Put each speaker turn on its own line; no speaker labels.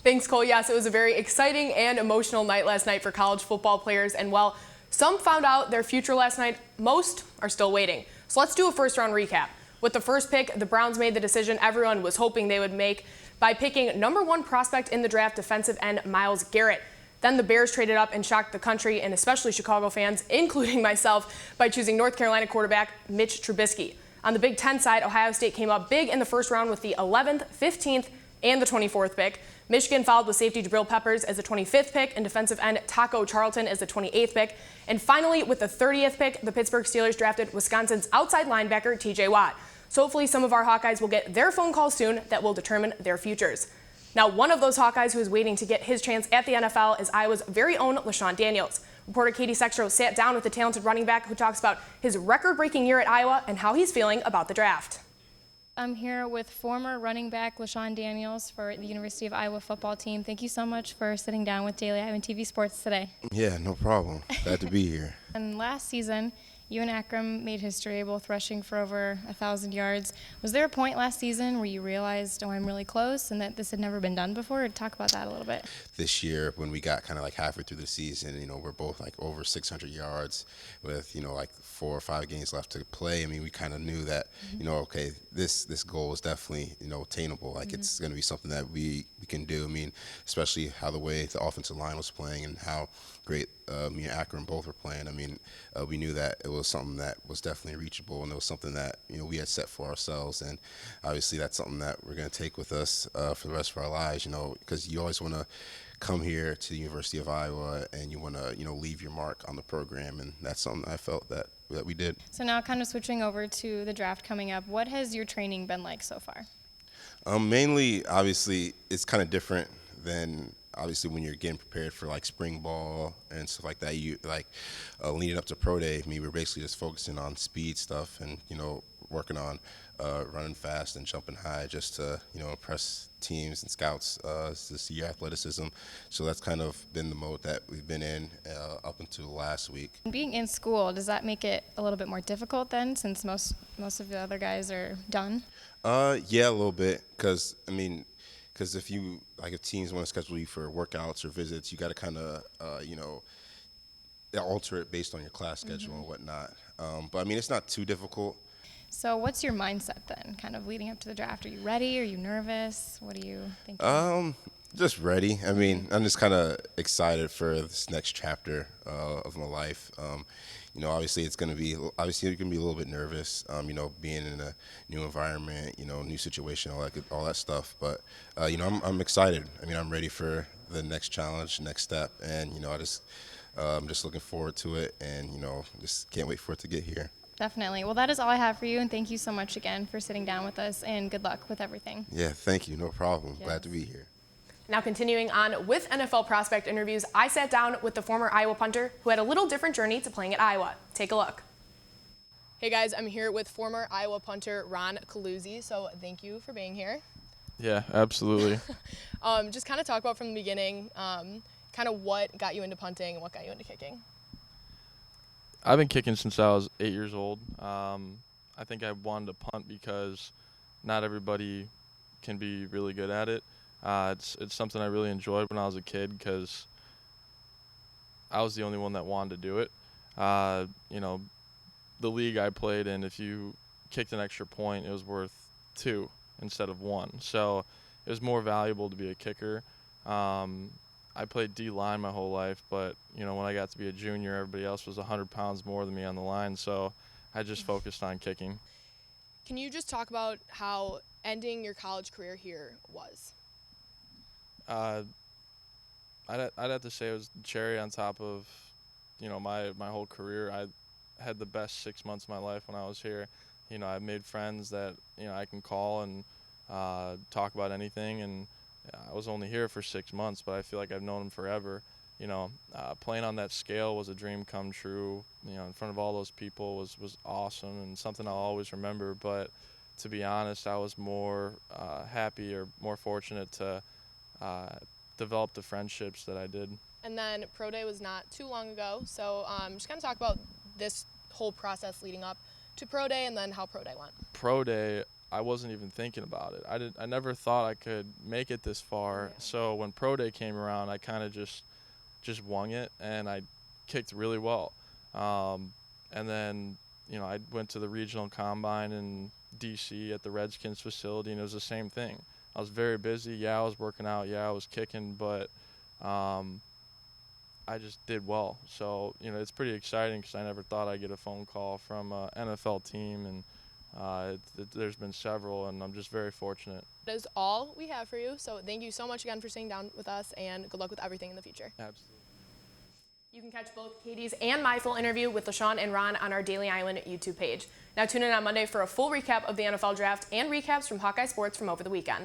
Thanks, Cole. Yes, it was a very exciting and emotional night last night for college football players. And while some found out their future last night, most are still waiting. So let's do a first-round recap. With the first pick, the Browns made the decision everyone was hoping they would make by picking #1 prospect in the draft, defensive end Myles Garrett. Then the Bears traded up and shocked the country, and especially Chicago fans, including myself, by choosing North Carolina quarterback Mitch Trubisky. On the Big Ten side, Ohio State came up big in the first round with the 11th, 15th, and the 24th pick. Michigan followed with safety Jabril Peppers as the 25th pick and defensive end Taco Charlton as the 28th pick. And finally, with the 30th pick, the Pittsburgh Steelers drafted Wisconsin's outside linebacker TJ Watt. So hopefully some of our Hawkeyes will get their phone call soon that will determine their futures. Now, one of those Hawkeyes who is waiting to get his chance at the NFL is Iowa's very own LaShawn Daniels. Reporter Katie Sextro sat down with the talented running back who talks about his record-breaking year at Iowa and how he's feeling about the draft.
I'm here with former running back LaShawn Daniels for the University of Iowa football team. Thank you so much for sitting down with Daily Iowan TV Sports today.
Yeah, no problem. Glad to be here.
And last season, you and Akram made history, both rushing for over 1,000 yards. Was there a point last season where you realized, oh, I'm really close, and that this had never been done before? Talk about that a little bit.
This year, when we got kind of like halfway through the season, we're both like over 600 yards with, like 4 or 5 games left to play. I mean, we kind of knew that, okay, this goal is definitely, attainable. Like it's going to be something that we can do. I mean, especially how the way the offensive line was playing and how great me and Akron both were playing. I mean, we knew that it was something that was definitely reachable, and it was something that we had set for ourselves. And obviously, that's something that we're going to take with us for the rest of our lives. Because you always want to come here to the University of Iowa and you want to leave your mark on the program, and that's something I felt that we did.
So now, kind of switching over to the draft coming up, what has your training been like so far?
Mainly, obviously, it's kind of different than obviously when you're getting prepared for like spring ball and stuff like that. You leading up to pro day, we were basically just focusing on speed stuff and working on running fast and jumping high just to impress teams and scouts to see your athleticism. So that's kind of been the mode that we've been in up until last week.
Being in school, does that make it a little bit more difficult then, since most of the other guys are done?
Yeah, a little bit, because if teams want to schedule you for workouts or visits, you got to kind of alter it based on your class schedule and whatnot. But I mean, it's not too difficult.
So what's your mindset then, kind of leading up to the draft? Are you ready? Are you nervous? What do you think?
Just ready. I mean, I'm just kind of excited for this next chapter of my life. Obviously it's going to be, you're going to be a little bit nervous, being in a new environment, new situation, all that stuff. But, I'm excited. I mean, I'm ready for the next challenge, next step. And, I'm just looking forward to it and, just can't wait for it to get here.
Definitely. Well, that is all I have for you, and thank you so much again for sitting down with us, and good luck with everything.
Yeah, thank you. No problem.
Yes.
Glad to be here.
Now continuing on with NFL prospect interviews, I sat down with the former Iowa punter who had a little different journey to playing at Iowa. Take a look. Hey guys, I'm here with former Iowa punter Ron Caluzzi, so thank you for being here.
Yeah, absolutely.
Just kind of talk about from the beginning, kind of what got you into punting and what got you into kicking.
I've been kicking since I was 8 years old. I think I wanted to punt because not everybody can be really good at it. It's something I really enjoyed when I was a kid because I was the only one that wanted to do it. The league I played in, if you kicked an extra point, it was worth 2 instead of 1. So it was more valuable to be a kicker. I played D-line my whole life, but, when I got to be a junior, everybody else was 100 pounds more than me on the line, so I just focused on kicking.
Can you just talk about how ending your college career here was?
I'd have to say it was the cherry on top of, my whole career. I had the best 6 months of my life when I was here. I made friends that, I can call and talk about anything, and I was only here for 6 months, but I feel like I've known them forever. Playing on that scale was a dream come true. In front of all those people was awesome and something I'll always remember. But to be honest, I was more happy or more fortunate to develop the friendships that I did.
And then Pro Day was not too long ago, so just kind of talk about this whole process leading up to Pro Day and then how Pro Day went.
Pro Day, I wasn't even thinking about it. I never thought I could make it this far.
Yeah.
So when pro day came around, I kind of just wung it, and I kicked really well. And then, I went to the regional combine in DC at the Redskins facility, and it was the same thing. I was very busy. Yeah, I was working out. Yeah, I was kicking, but I just did well. So, it's pretty exciting because I never thought I'd get a phone call from an NFL team, and there's been several, and I'm just very fortunate.
That is all we have for you. So thank you so much again for sitting down with us, and good luck with everything in the future.
Absolutely.
You can catch both Katie's and my full interview with LaShawn and Ron on our Daily Iowan YouTube page. Now tune in on Monday for a full recap of the NFL draft and recaps from Hawkeye Sports from over the weekend.